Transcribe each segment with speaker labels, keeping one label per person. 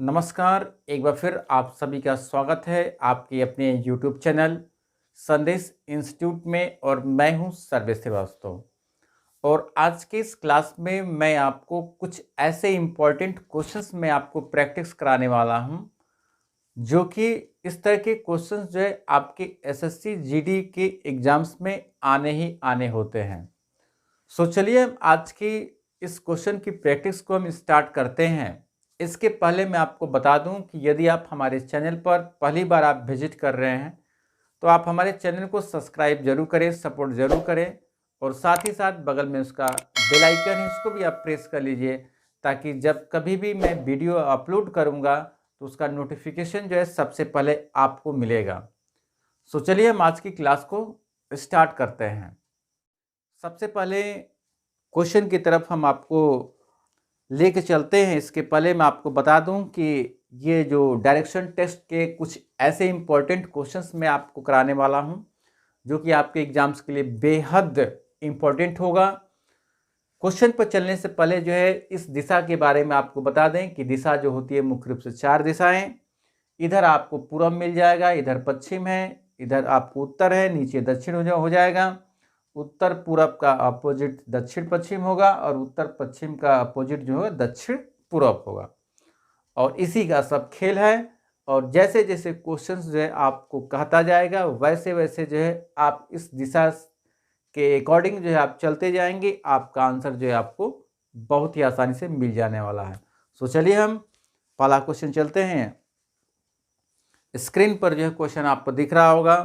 Speaker 1: नमस्कार, एक बार फिर आप सभी का स्वागत है आपके अपने यूट्यूब चैनल संदेश इंस्टीट्यूट में और मैं हूं सर्वेश श्रीवास्तव। और आज के इस क्लास में मैं आपको कुछ ऐसे इम्पोर्टेंट क्वेश्चंस में आपको प्रैक्टिस कराने वाला हूं, जो कि इस तरह के क्वेश्चंस जो है आपके एसएससी जीडी के एग्जाम्स में आने ही आने होते हैं। सो चलिए हम आज की इस क्वेश्चन की प्रैक्टिस को हम स्टार्ट करते हैं। इसके पहले मैं आपको बता दूं कि यदि आप हमारे चैनल पर पहली बार आप विजिट कर रहे हैं तो आप हमारे चैनल को सब्सक्राइब जरूर करें, सपोर्ट जरूर करें और साथ ही साथ बगल में उसका बेल आइकन है, उसको भी आप प्रेस कर लीजिए ताकि जब कभी भी मैं वीडियो अपलोड करूंगा तो उसका नोटिफिकेशन जो है सबसे पहले आपको मिलेगा। सो चलिए हम आज की क्लास को स्टार्ट करते हैं। सबसे पहले क्वेश्चन की तरफ हम आपको लेके चलते हैं। इसके पहले मैं आपको बता दूं कि ये जो डायरेक्शन टेस्ट के कुछ ऐसे इंपॉर्टेंट क्वेश्चंस मैं आपको कराने वाला हूं, जो कि आपके एग्जाम्स के लिए बेहद इंपॉर्टेंट होगा। क्वेश्चन पर चलने से पहले जो है इस दिशा के बारे में आपको बता दें कि दिशा जो होती है मुख्य रूप से 4 दिशाएं। इधर आपको पूर्व मिल जाएगा, इधर पश्चिम है, इधर आपको उत्तर है, नीचे दक्षिण हो जाएगा। उत्तर पूरब का अपोजिट दक्षिण पश्चिम होगा और उत्तर पश्चिम का अपोजिट जो है दक्षिण पूरब होगा। और इसी का सब खेल है। और जैसे जैसे क्वेश्चंस जो है आपको कहता जाएगा वैसे वैसे जो है आप इस दिशा के अकॉर्डिंग जो है आप चलते जाएंगे, आपका आंसर जो है आपको बहुत ही आसानी से मिल जाने वाला है। सो चलिए हम पहला क्वेश्चन चलते हैं। स्क्रीन पर जो है क्वेश्चन आपको दिख रहा होगा।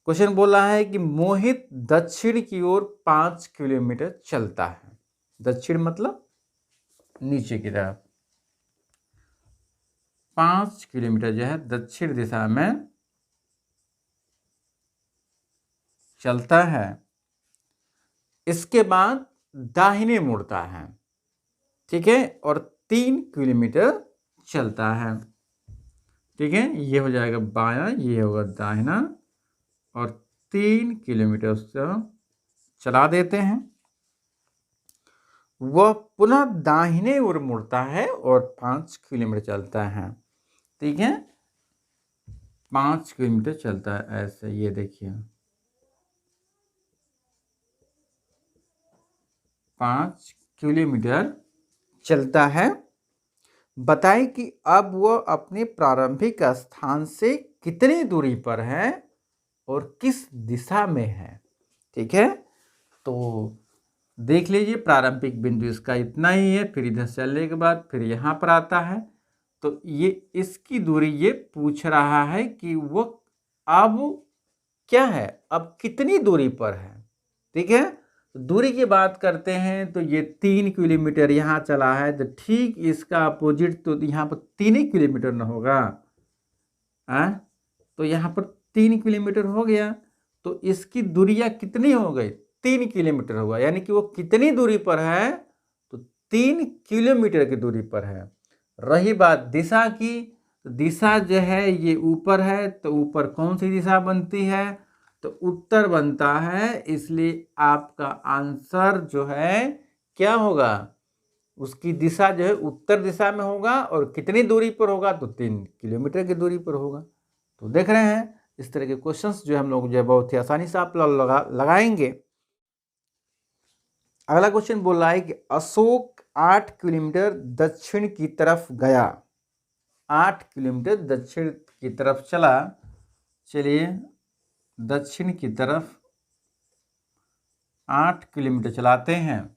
Speaker 1: क्वेश्चन बोल रहा है कि मोहित दक्षिण की ओर 5 किलोमीटर चलता है। दक्षिण मतलब नीचे की तरफ 5 किलोमीटर जो है दक्षिण दिशा में चलता है। इसके बाद दाहिने मुड़ता है, ठीक है, और 3 किलोमीटर चलता है, ठीक है। ये हो जाएगा बायां, ये होगा दाहिना और 3 किलोमीटर उससे चला देते हैं। वह पुनः दाहिने ओर मुड़ता है और 5 किलोमीटर चलता है, ठीक है। 5 किलोमीटर चलता है ऐसे, ये देखिए 5 किलोमीटर चलता है। बताएं कि अब वह अपने प्रारंभिक स्थान से कितनी दूरी पर है और किस दिशा में है, ठीक है। तो देख लीजिए प्रारंभिक बिंदु इसका इतना ही है, फिर इधर चलने के बाद फिर यहाँ पर आता है। तो ये इसकी दूरी ये पूछ रहा है कि वो अब क्या है, अब कितनी दूरी पर है, ठीक है। तो दूरी की बात करते हैं तो ये 3 किलोमीटर यहाँ चला है, तो ठीक इसका अपोजिट तो यहाँ पर 3 ही किलोमीटर न होगा, तो यहाँ पर 3 किलोमीटर हो गया। तो इसकी दूरियां कितनी हो गई, 3 किलोमीटर होगा, यानी कि वो कितनी दूरी पर है, तो 3 किलोमीटर की दूरी पर है। रही बात दिशा की, तो दिशा जो है ये ऊपर है, तो ऊपर कौन सी दिशा बनती है, तो उत्तर बनता है। इसलिए आपका आंसर जो है क्या होगा, उसकी दिशा जो है उत्तर दिशा में होगा और कितनी दूरी पर होगा, तो 3 किलोमीटर की दूरी पर होगा। तो देख रहे हैं इस तरह के क्वेश्चंस जो हम लोग जो है बहुत ही आसानी से आप लगाएंगे। अगला क्वेश्चन बोल रहा है कि अशोक 8 किलोमीटर दक्षिण की तरफ गया। 8 किलोमीटर दक्षिण की तरफ चला। चलिए दक्षिण की तरफ 8 किलोमीटर चलाते हैं।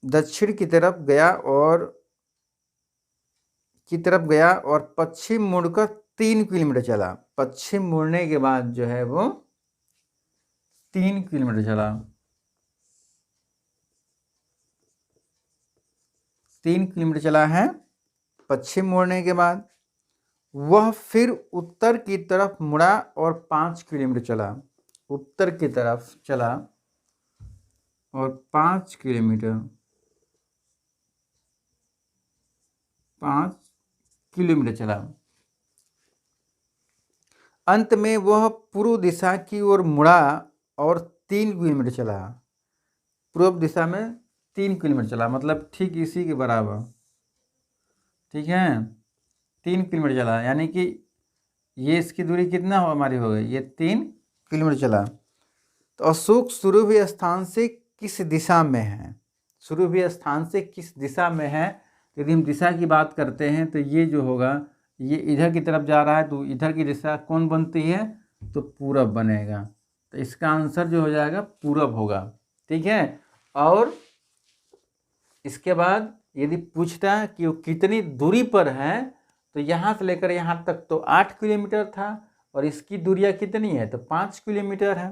Speaker 1: दक्षिण की तरफ गया और पश्चिम मुड़कर 3 किलोमीटर चला। पश्चिम मुड़ने के बाद जो है वो 3 किलोमीटर चला। 3 किलोमीटर चला है पश्चिम मुड़ने के बाद। वह फिर उत्तर की तरफ मुड़ा और 5 किलोमीटर चला। उत्तर की तरफ चला और 5 किलोमीटर 5 किलोमीटर चला। अंत में वह पूर्व दिशा की ओर मुड़ा और 3 किलोमीटर चला। पूर्व दिशा में 3 किलोमीटर चला, मतलब ठीक इसी के बराबर, ठीक है, 3 किलोमीटर चला, यानी कि ये इसकी दूरी कितना हो हमारी हो गई, ये 3 किलोमीटर चला। तो अशोक शुरू हुए स्थान से किस दिशा में है, शुरू हुए स्थान से किस दिशा में है। यदि हम दिशा की बात करते हैं तो ये जो होगा ये इधर की तरफ जा रहा है, तो इधर की दिशा कौन बनती है, तो पूरब बनेगा। तो इसका आंसर जो हो जाएगा पूरब होगा, ठीक है। और इसके बाद यदि पूछता है कि वो कितनी दूरी पर है, तो यहाँ से लेकर यहाँ तक तो 8 किलोमीटर था, और इसकी दूरियाँ कितनी है, तो 5 किलोमीटर है,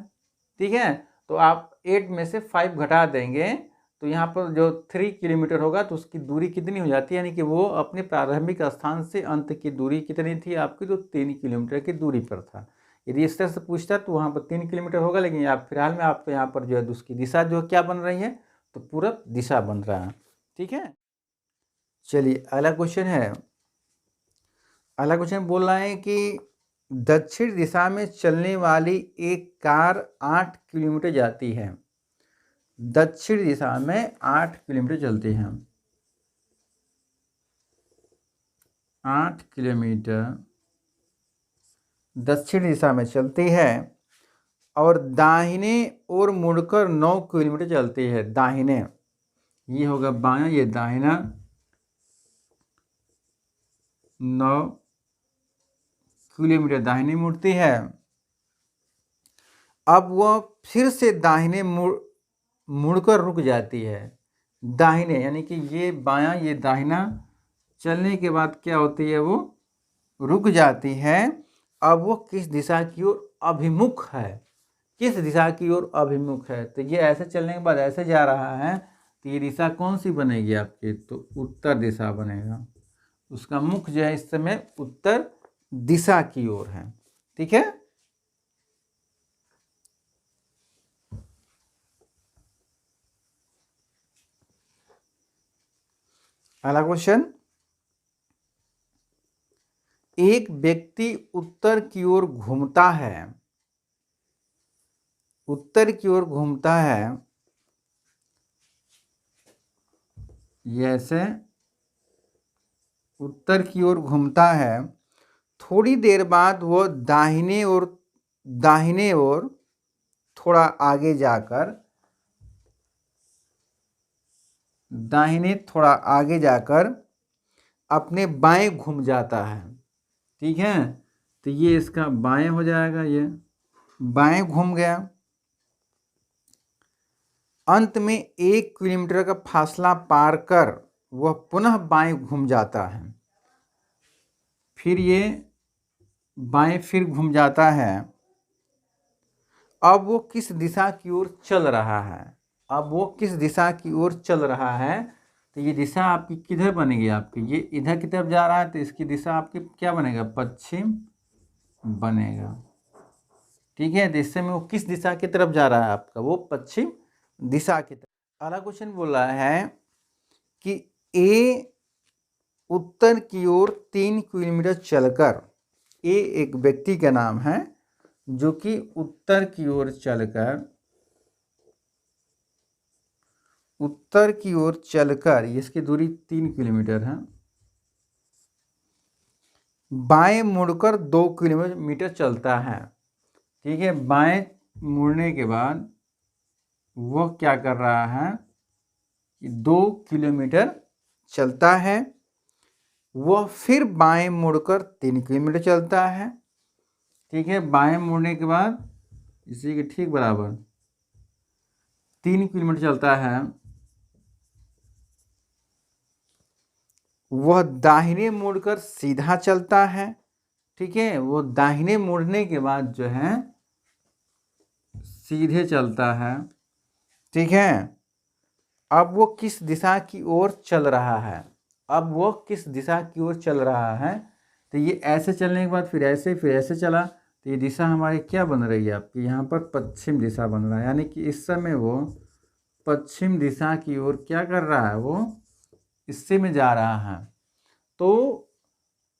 Speaker 1: ठीक है। तो आप 8 में से 5 घटा देंगे तो यहाँ पर जो 3 किलोमीटर होगा तो उसकी दूरी कितनी हो जाती है, यानी कि वो अपने प्रारंभिक स्थान से अंत की दूरी कितनी थी आपकी, तो 3 किलोमीटर की दूरी पर था। यदि इस तरह से पूछता तो वहाँ पर 3 किलोमीटर होगा, लेकिन आप फिलहाल में आपको यहाँ पर जो है उसकी दिशा जो क्या बन रही है, तो पूरब दिशा बन रहा है, ठीक है। चलिए अगला क्वेश्चन है, अगला क्वेश्चन बोल रहा है कि दक्षिण दिशा में चलने वाली एक कार 8 किलोमीटर जाती है, दक्षिण दिशा में 8 किलोमीटर चलती है, 8 किलोमीटर दक्षिण दिशा में चलती है, और दाहिने ओर मुड़कर 9 किलोमीटर चलती है, दाहिने, ये होगा बायां, ये दाहिना, 9 किलोमीटर दाहिने मुड़ती है। अब वह फिर से दाहिने मुड़कर रुक जाती है, दाहिने, यानी कि ये बायां ये दाहिना चलने के बाद क्या होती है, वो रुक जाती है। अब वो किस दिशा की ओर अभिमुख है, किस दिशा की ओर अभिमुख है, तो ये ऐसे चलने के बाद ऐसे जा रहा है, तो ये दिशा कौन सी बनेगी आपकी, तो उत्तर दिशा बनेगा, उसका मुख जो है इस समय उत्तर दिशा की ओर है, ठीक है। अगला क्वेश्चन, एक व्यक्ति उत्तर की ओर घूमता है, उत्तर की ओर घूमता है, ये ऐसे उत्तर की ओर घूमता है, थोड़ी देर बाद वो दाहिने ओर थोड़ा आगे जाकर, दाहिने थोड़ा आगे जाकर अपने बाएं घूम जाता है, ठीक है। तो ये इसका बाएं हो जाएगा, ये बाएं घूम गया। अंत में 1 किलोमीटर का फासला पार कर वह पुनः बाएं घूम जाता है, फिर ये बाएं फिर घूम जाता है। अब वो किस दिशा की ओर चल रहा है, अब वो किस दिशा की ओर चल रहा है, तो ये दिशा आपकी किधर बनेगी, आपकी ये इधर की तरफ जा रहा है, तो इसकी दिशा आपकी क्या बनेगा, पश्चिम बनेगा, ठीक है। दिशा में वो किस दिशा की तरफ जा रहा है आपका, वो पश्चिम दिशा की तरफ। अगला क्वेश्चन बोल रहा है कि ए उत्तर की ओर 3 किलोमीटर चलकर, ए एक व्यक्ति का नाम है जो कि उत्तर की ओर चलकर इसकी दूरी 3 किलोमीटर है, बाएं मुड़कर 2 किलोमीटर चलता है, ठीक है। बाएं मुड़ने के बाद वह क्या कर रहा है कि 2 किलोमीटर चलता है, वह फिर बाएं मुड़कर 3 किलोमीटर चलता है, ठीक है। बाएं मुड़ने के बाद इसी के ठीक बराबर 3 किलोमीटर चलता है, वह दाहिने मुड़कर सीधा चलता है, ठीक है। वो दाहिने मुड़ने के बाद जो है सीधे चलता है, ठीक है। अब वो किस दिशा की ओर चल रहा है, अब वो किस दिशा की ओर चल रहा है, तो ये ऐसे चलने के बाद फिर ऐसे चला, तो ये दिशा हमारी क्या बन रही है आपकी, यहाँ पर पश्चिम दिशा बन रहा है, यानी कि इस समय वो पश्चिम दिशा की ओर क्या कर रहा है, वो इससे में जा रहा है। तो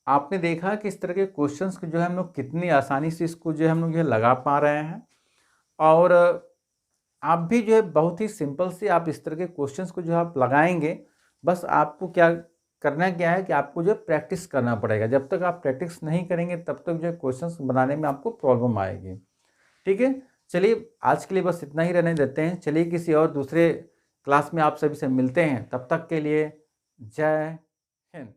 Speaker 1: आपने देखा कि इस तरह के क्वेश्चंस को जो है हम लोग कितनी आसानी से इसको जो है हम लोग ये लगा पा रहे हैं। और आप भी जो है बहुत ही सिंपल से आप इस तरह के क्वेश्चंस को जो आप लगाएंगे, बस आपको करना क्या है कि आपको जो है प्रैक्टिस करना पड़ेगा। जब तक आप प्रैक्टिस नहीं करेंगे तब तक जो है क्वेश्चंस बनाने में आपको प्रॉब्लम आएगी। ठीक है, चलिए आज के लिए बस इतना ही रहने देते हैं। चलिए किसी और दूसरे क्लास में आप सभी से मिलते हैं, तब तक के लिए जय हिंद।